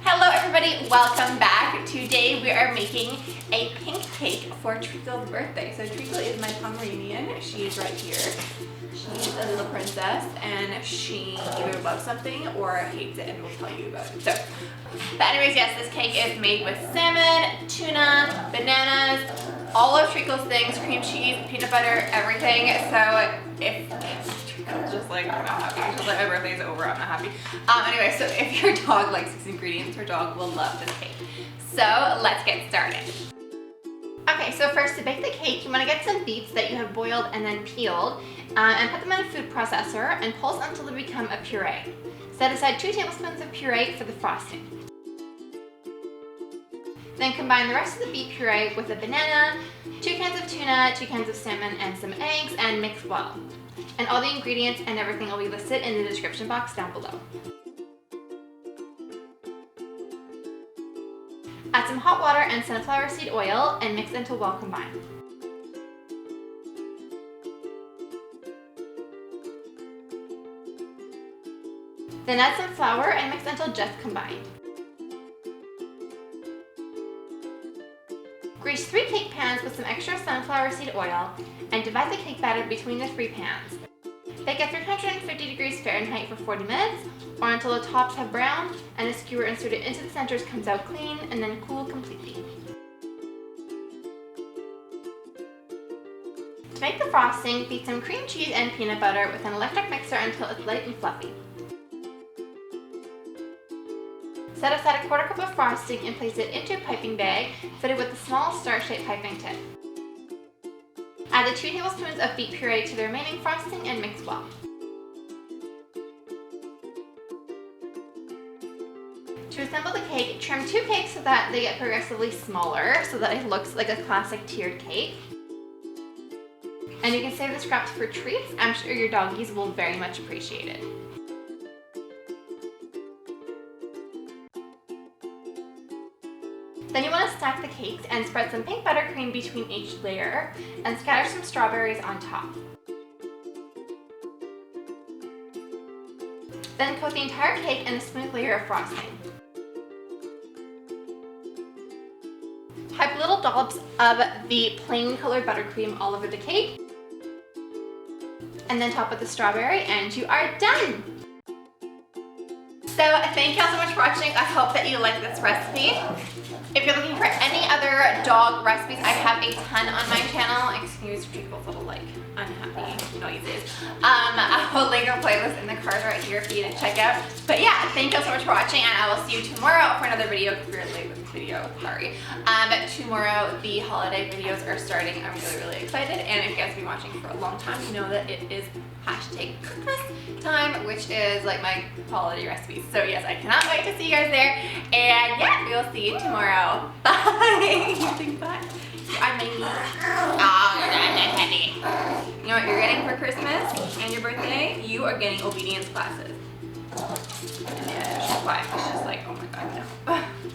Hello everybody, welcome back. Today we are making a pink cake for Treacle's birthday. So Treacle is my Pomeranian. She is right here. She's a little princess and she either loves something or hates it and will tell you about it. But anyways, yes, this cake is made with salmon, tuna, bananas, all of Treacle's things, cream cheese, peanut butter, everything. So if Treacle's just like, I'm not happy. She's like, my birthday's over, I'm not happy. Anyway, so if your dog likes these ingredients, your dog will love this cake. So let's get started. Okay, so first to bake the cake, you want to get some beets that you have boiled and then peeled and put them in a food processor and pulse until they become a puree. Set aside 2 tablespoons of puree for the frosting. Then combine the rest of the beet puree with a banana, 2 cans of tuna, 2 cans of salmon, and some eggs, and mix well. And all the ingredients and everything will be listed in the description box down below. Add some hot water and sunflower seed oil and mix until well combined. Then add some flour and mix until just combined. Grease 3 cake pans with some extra sunflower seed oil and divide the cake batter between the 3 pans. Bake at 350 degrees Fahrenheit for 40 minutes or until the tops have browned and the skewer inserted into the centers comes out clean and then cool completely. To make the frosting, beat some cream cheese and peanut butter with an electric mixer until it's light and fluffy. Set aside a 1/4 cup of frosting and place it into a piping bag fitted with a small star-shaped piping tip. Add the 2 tablespoons of beet puree to the remaining frosting and mix well. To assemble the cake, trim 2 cakes so that they get progressively smaller so that it looks like a classic tiered cake. And you can save the scraps for treats. I'm sure your doggies will very much appreciate it. Then you want to stack the cakes and spread some pink buttercream between each layer and scatter some strawberries on top. Then coat the entire cake in a smooth layer of frosting. Pipe little dollops of the plain colored buttercream all over the cake and then top with the strawberry and you are done! So thank you all so much for watching. I hope that you like this recipe. If you're looking for any other dog recipes, I have a ton on my channel. Excuse Treacle's little like unhappy noises. I will link a playlist in the card right here for you to check out. But yeah, thank you all so much for watching and I will see you tomorrow for another video because we're late with this video, sorry. Tomorrow the holiday videos are starting. I'm really excited and if you guys have been watching for a long time, you know that it is #Christmas time, which is like my holiday recipes. So yes, I cannot wait to see you guys there. And yeah, we'll see you tomorrow. Bye. You think bye? I'm making. Oh, you're not happy. You know what you're getting for Christmas and your birthday? You are getting obedience classes. And yeah, she's quiet. She's just like, oh my god, no.